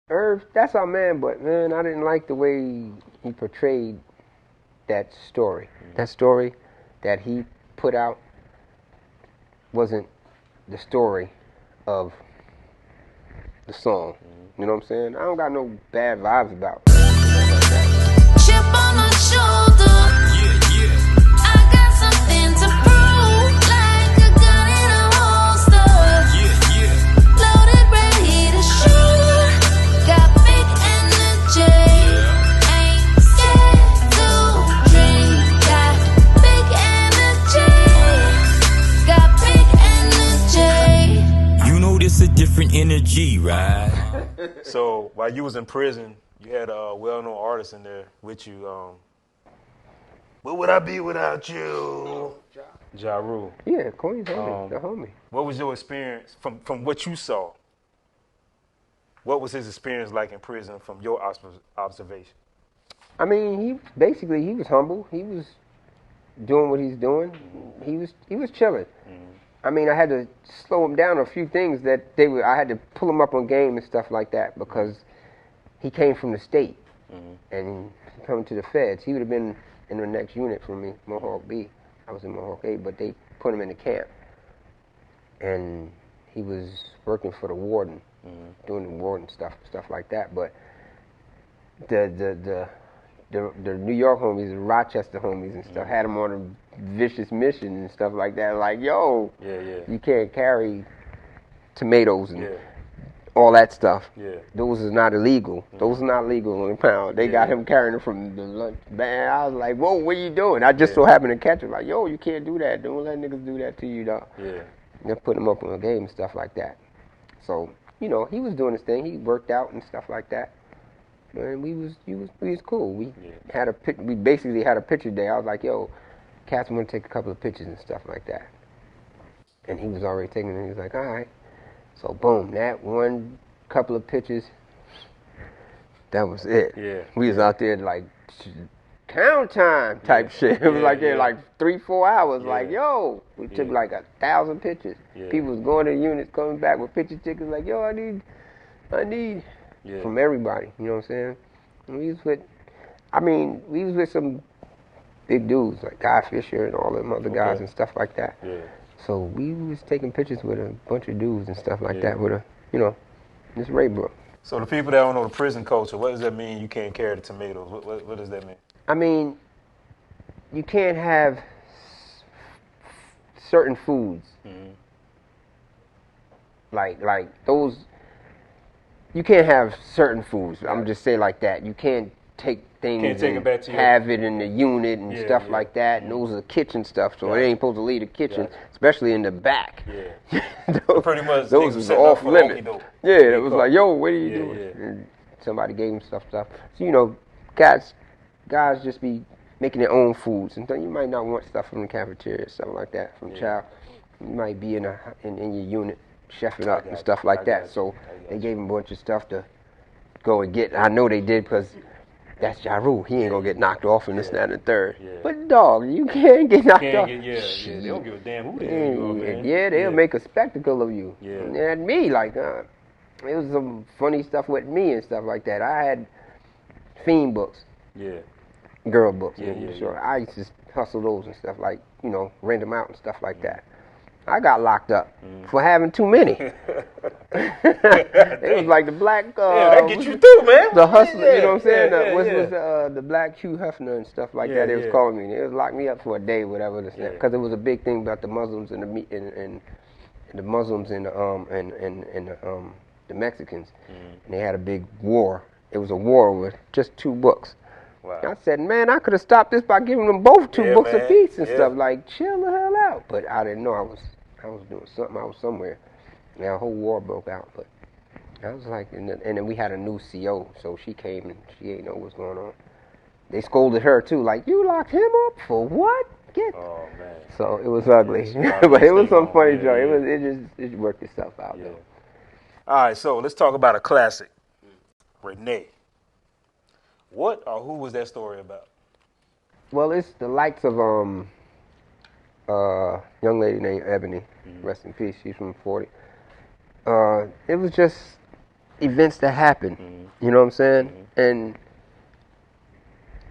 Irv, that's our man, but man, I didn't like the way he portrayed that story. That story that he put out wasn't the story of the song. You know what I'm saying? I don't got no bad vibes about it. Chip on my shoulder. I got something to prove, like a gun in a holster. Loaded, ready to shoot. Got big energy. Ain't scared to dream. Got big energy. Got big energy. You know this a different energy, right? So while you was in prison, you had a well-known artist in there with you. What would I be without you? Ja Rule. Yeah, Queen's homie, the homie. What was your experience from what you saw? What was his experience like in prison from your observation? I mean, he was humble. He was doing what he's doing. He was chilling. I mean, I had to slow him down on a few things that I had to pull him up on game and stuff like that because he came from the state and coming to the feds. He would have been in the next unit for me, Mohawk B. I was in Mohawk A, but they put him in the camp. And he was working for the warden, doing the warden stuff like that. But the New York homies, the Rochester homies and stuff, had him on a vicious mission and stuff like that. Like, yo, you can't carry tomatoes and all that stuff. Those is not illegal. Those are not legal on the pound. They got him carrying it from the lunch. Man, I was like, whoa, what are you doing? I just so happened to catch him. Like, yo, you can't do that. Don't let niggas do that to you, dog. They put him up on a game and stuff like that. So, you know, he was doing his thing. He worked out and stuff like that. And we was cool. We basically had a picture day. I was like, yo, cats want to take a couple of pictures and stuff like that. And he was already taking it. He was like, all right. So boom, that one couple of pictures, that was it. We was out there like count time type shit. It was like like 3-4 hours. Like, yo, we took like 1,000 pictures. People was going to the units, coming back with picture tickets. Like, yo, I need. From everybody, you know what I'm saying? And we was with some big dudes like Guy Fisher and all them other guys and stuff like that. So we was taking pictures with a bunch of dudes and stuff like that with this Ray Brook. So the people that don't know the prison culture, what does that mean you can't carry the tomatoes? What does that mean? I mean, you can't have certain foods. Like those. You can't have certain foods. I'm just saying like that. You can't take things and have it in the unit and stuff like that. And those are kitchen stuff, so it ain't supposed to leave the kitchen, especially in the back. So pretty much those is off limit. It was like, yo, what are you doing? And somebody gave him stuff. So, you know, guys just be making their own foods. And you might not want stuff from the cafeteria, stuff like that from child. You might be in your unit chefing up and stuff like that. So they gave him a bunch of stuff to go and get. I know they did because that's Ja Rule. He ain't gonna get knocked off in this, that, and the third. But dog, you can't get knocked off. They don't give a damn who they are, man. They'll make a spectacle of you. And me, like, it was some funny stuff with me and stuff like that. I had fiend books. Girl books. I used to hustle those and stuff, like, you know, rent them out and stuff like that. I got locked up for having too many. It was like the black. That get you through, man. The hustler, you know what I'm saying? The black Hugh Hefner and stuff like that. They was calling me. They was locked me up for a day, whatever. Because it was a big thing about the Muslims and the Muslims and the Mexicans. And they had a big war. It was a war with just 2 books. Wow. I said, man, I could have stopped this by giving them both 2 books apiece and stuff. Like, chill the hell out. But I didn't know I was doing something. I was somewhere. And a whole war broke out. But I was like, and then we had a new CO, so she came and she ain't know what's going on. They scolded her too, like, you locked him up for what? Oh man. So it was ugly, but it was some funny joke. It worked itself out though. All right, so let's talk about a classic, Renee. What or who was that story about? Well, it's the likes of young lady named Ebony, rest in peace. She's from 40. It was just events that happened You know what I'm saying? And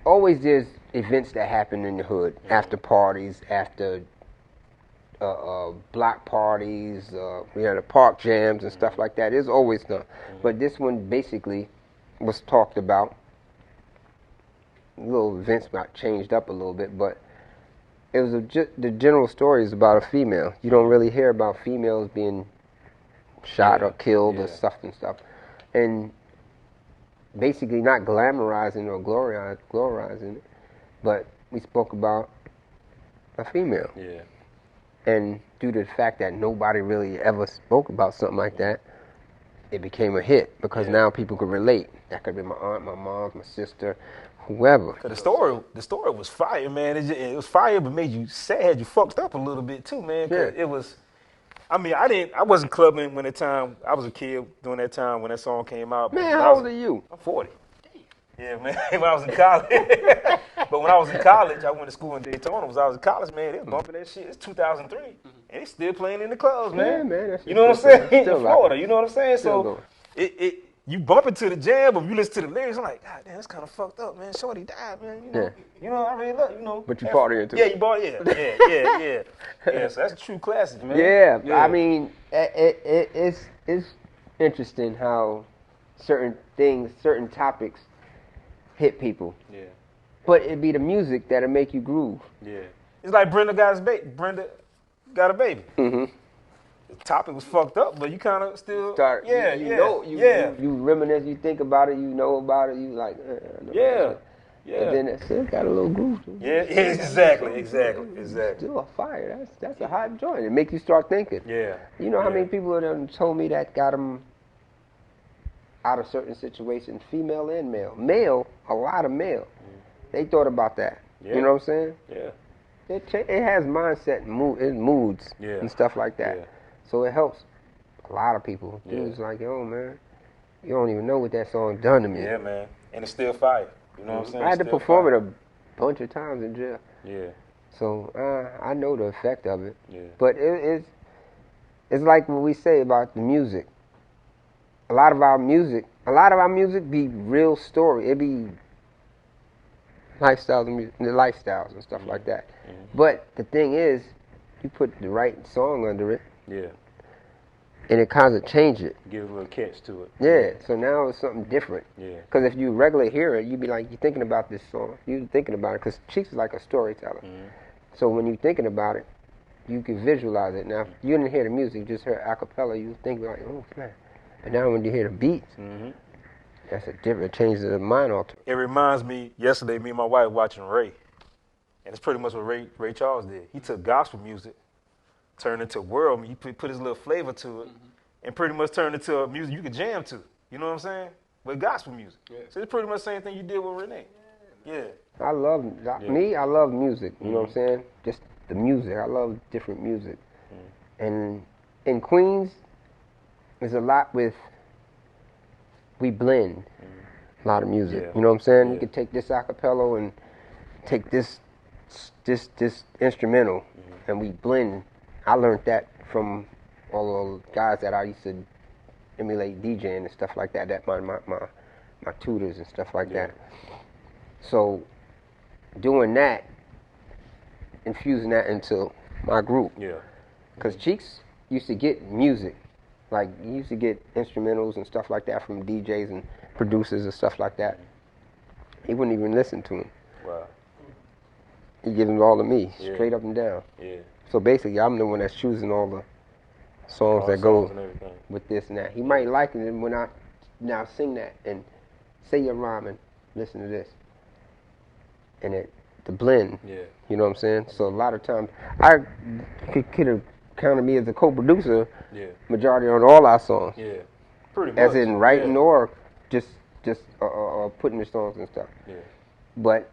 always there's events that happen in the hood, after parties, after block parties, the park jams and stuff like that. It's always done. But this one basically was talked about. Little events got changed up a little bit, but it was the general story is about a female. You don't really hear about females being shot or killed or stuff and stuff. And basically not glamorizing or gloriorizing it, but we spoke about a female. Yeah. And due to the fact that nobody really ever spoke about something like that, it became a hit because now people could relate. That could be my aunt, my mom, my sister, whoever. Cause the story was fire, man. It was fire, but made you sad. You fucked up a little bit too, man. Cause it was. I mean, I wasn't clubbing when I was a kid during that time when that song came out. Man, how old are you? I'm 40. Yeah, man. When I was in college. But when I was in college, I went to school in Daytona. When I was in college, man, they was bumping that shit. It's 2003. And it's still playing in the clubs, man. Yeah, man. That's you know what I'm saying? In Florida, like you know what I'm saying? So you bump into the jam, but if you listen to the lyrics, I'm like, God damn, that's kind of fucked up, man. Shorty died, man. You know, I really love, you know. But you bought it into it. Yeah, you bought it, yeah, so that's a true classic, man. Yeah. I mean, it's interesting how certain things, certain topics hit people. Yeah. But it'd be the music that'll make you groove. Yeah. It's like Brenda got a baby. Mm-hmm. The topic was fucked up, but you kind of still you reminisce, you think about it, you know about it, you like yeah. And then it still got a little groove to it. Yeah, exactly. Still a fire. That's a hot joint. It makes you start thinking. Yeah. You know how many people have told me that got them out of certain situations, female and male. Male, a lot of male. They thought about that. Yeah. You know what I'm saying? Yeah. It has mindset and moods and stuff like that. Yeah. So it helps a lot of people. Dudes like, yo, man, you don't even know what that song done to me. Yeah, man. And it's still fire. You know what I'm saying? I had to perform it a bunch of times in jail. Yeah. So I know the effect of it. Yeah. But it's like what we say about the music. A lot of our music be real story. It be lifestyles and stuff like that. Mm-hmm. But the thing is, you put the right song under it. Yeah. And it kind of change it. Give a little catch to it. Yeah. So now it's something different. Yeah. Because if you regularly hear it, you'd be like, you're thinking about this song. You're thinking about it because Cheeks is like a storyteller. Mm-hmm. So when you're thinking about it, you can visualize it. Now, if you didn't hear the music, you just heard a cappella, you think like, oh, man. And now when you hear the beats, that's a different, it changes the mind altogether. It reminds me, yesterday, me and my wife watching Ray. And it's pretty much what Ray Charles did. He took gospel music, turned into world, he put his little flavor to it, and pretty much turned into a music you could jam to. You know what I'm saying? With gospel music. Yeah. So it's pretty much the same thing you did with Renee. Yeah. I love music, you know what I'm saying? Just the music. I love different music. And in Queens, there's a lot we blend a lot of music. Yeah. You know what I'm saying? Yeah. You could take this acapella and take this instrumental, and we blend. I learned that from all the guys that I used to emulate DJing and stuff like that. That my tutors and stuff like that. So doing that, infusing that into my group. Yeah. Because Cheeks used to get music. Like, you used to get instrumentals and stuff like that from DJs and producers and stuff like that. He wouldn't even listen to them. Wow. He gives them all to me, straight up and down. Yeah. So basically, I'm the one that's choosing all the songs that go with this and that. He might like it when I now sing that and say your rhyme and listen to this. And the blend, you know what I'm saying? So a lot of times, I could have counted me as a co-producer majority on all our songs. Yeah, pretty much. As in writing or just putting the songs and stuff. Yeah. But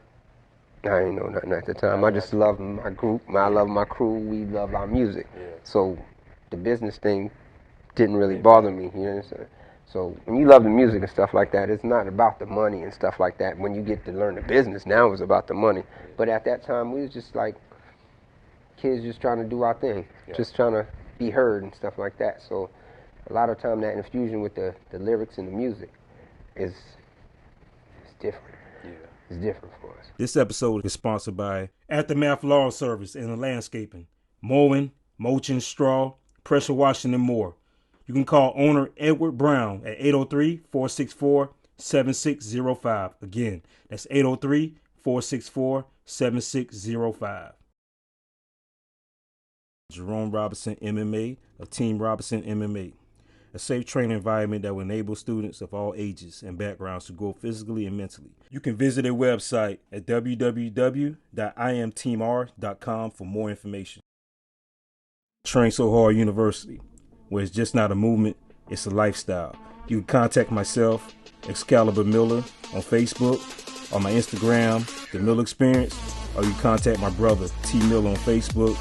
I didn't know nothing at the time. I just love my group. I love my crew. We love our music. Yeah. So the business thing didn't really bother me. You know what I'm saying? So when you love the music and stuff like that, it's not about the money and stuff like that. When you get to learn the business, now it's about the money. But at that time, we was just like kids just trying to do our thing, just trying to be heard and stuff like that. So a lot of time that infusion with the lyrics and the music it's different. Yeah. It's different for us. This episode is sponsored by Aftermath Lawn Service and Landscaping, mowing, mulching, straw, pressure washing, and more. You can call owner Edward Brown at 803-464-7605. Again, that's 803-464-7605. Jerome Robinson MMA of Team Robinson MMA, a safe training environment that will enable students of all ages and backgrounds to grow physically and mentally. You can visit their website at www.imteamr.com for more information. Train So Hard University, where it's just not a movement, it's a lifestyle. You can contact myself, Excalibur Miller, on Facebook, on my Instagram, The Miller Experience, or you can contact my brother, T. Miller, on Facebook,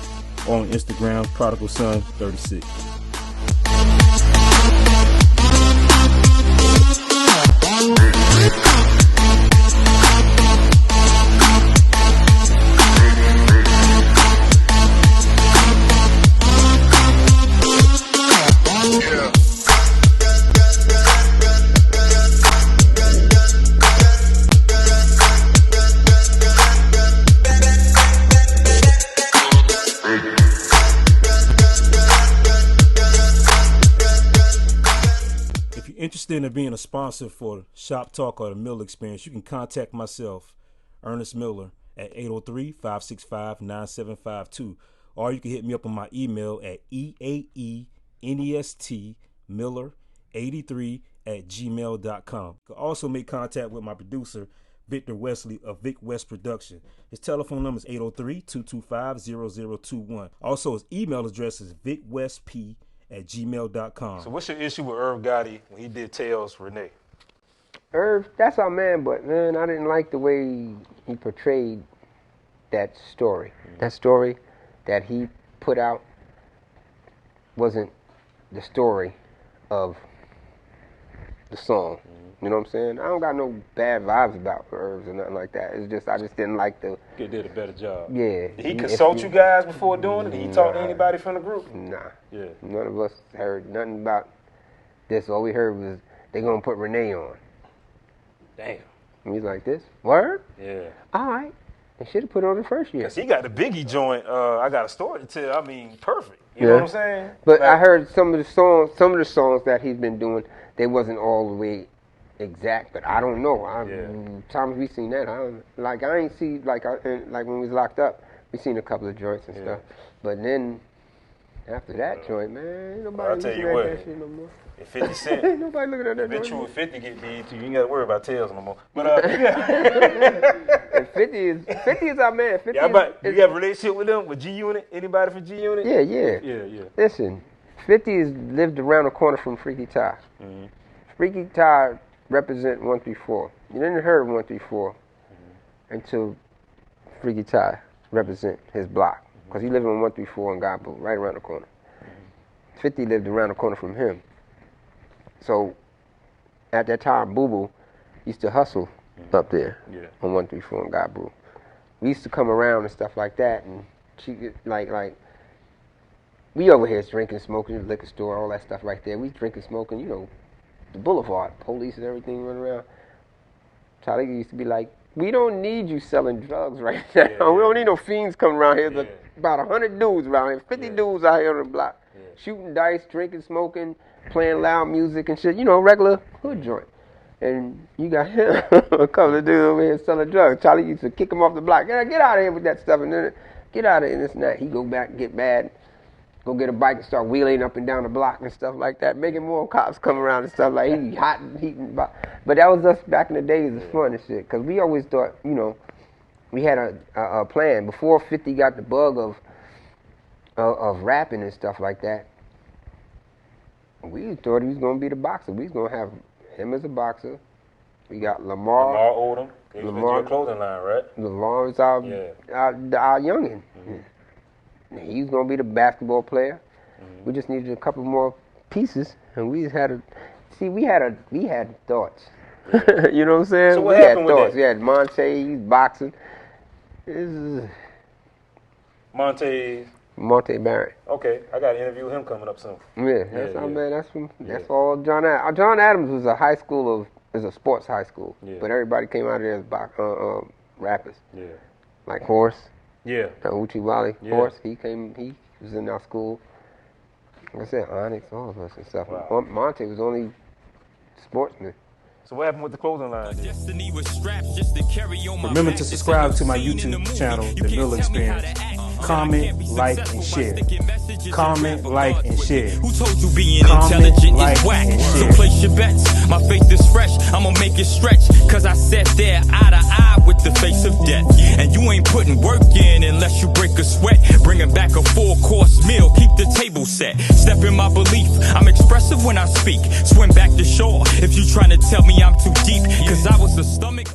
or on Instagram, Prodigal Son 36. Interested in being a sponsor for Shop Talk or the Miller Experience, you can contact myself, Ernest Miller, at 803-565-9752, or you can hit me up on my email at eaenestmiller83@gmail.com. You can also make contact with my producer, Victor Wesley of Vic West Production. His telephone number is 803-225-0021. Also, his email address is vicwestp@gmail.com. So what's your issue with Irv Gotti when he did Tales Renee? Irv, that's our man, but man, I didn't like the way he portrayed that story. That story that he put out wasn't the story of the song. You know what I'm saying? I don't got no bad vibes about Irv or nothing like that. It's just I just didn't like the. He did a better job. Yeah. Did he consult you guys before doing it? Did he talk to anybody from the group? Nah. Yeah. None of us heard nothing about this. All we heard was they gonna put Renee on. Damn. And he's like, this? Word? Yeah. All right. They should have put it on the first year. Cause he got the Biggie joint. I got a story to tell. I mean, perfect. You know what I'm saying? But like, I heard some of the songs that he's been doing, they wasn't all the way exact. But I don't know. Times we seen that, I ain't see like when we was locked up, we seen a couple of joints and stuff. But then after that joint, man, ain't nobody looking at that shit no more. If 50 Cent, ain't nobody looking at that. If true, if 50 get BET, you ain't got to worry about Tales no more. But and 50 is our man. 50 you have a relationship with them, with G Unit? Anybody from G Unit? Yeah. Listen, 50 is lived around the corner from Freaky Ty. Mm-hmm. Freaky Ty represent 134. You didn't hear 134 until Freaky Ty represent his block, because he lived on 134 in Godbout, right around the corner. 50 lived around the corner from him. So at that time, Boo Boo used to hustle up there on 134 in Godbout. We used to come around and stuff like that, and she like we over here drinking, smoking, the liquor store, all that stuff right there. We drinking, smoking, you know, the boulevard, police and everything running around. Charlie used to be like, we don't need you selling drugs right now. We don't need no fiends coming around here. There's about 100 dudes around here, 50 dudes out here on the block, shooting dice, drinking, smoking, playing loud music and shit. You know, regular hood joint. And you got him, a couple of dudes over here selling drugs. Charlie used to kick him off the block. Get out of here with that stuff. And then get out of here and this and that. He go back, get mad, go get a bike and start wheeling up and down the block and stuff like that, making more cops come around and stuff like he hot and heating. But that was us back in the days of fun and shit. Because we always thought, you know, we had a plan. Before 50 got the bug of rapping and stuff like that, we thought he was going to be the boxer. We was going to have him as a boxer. We got Lamar Odom. He was your clothing line, right? Lamar was our youngin'. Mm-hmm. He was going to be the basketball player. Mm-hmm. We just needed a couple more pieces, and we had thoughts. Yeah. You know what I'm saying? So what happened with that? We had Monte, he's boxing. Monte Barrett. Okay, I got to interview him coming up soon. Yeah, that's our man. That's all John Adams. John Adams was a high school of it's a sports high school, but everybody came out of there as rappers. Yeah. Like Horse. Yeah. Uchi Wally. Yeah. Horse. He was in our school. Like I said, Onyx, all of us and stuff. Wow. Monte was only sportsman. So what happened with the clothing line? Remember to subscribe to my YouTube channel, The Miller Experience. Comment, like, and share. Comment, like, and share. Who told you being Comment, intelligent like, is whack? and So share. place your bets. My faith is fresh. I'ma make it stretch. Cause I sat there eye to eye with the face of death. And you ain't putting work in unless you break a sweat. Bringing back a 4-course meal. Keep the table set. Step in my belief. I'm expressive when I speak. Swim back to shore if you trying to tell me I'm too deep. Cause I was a stomach.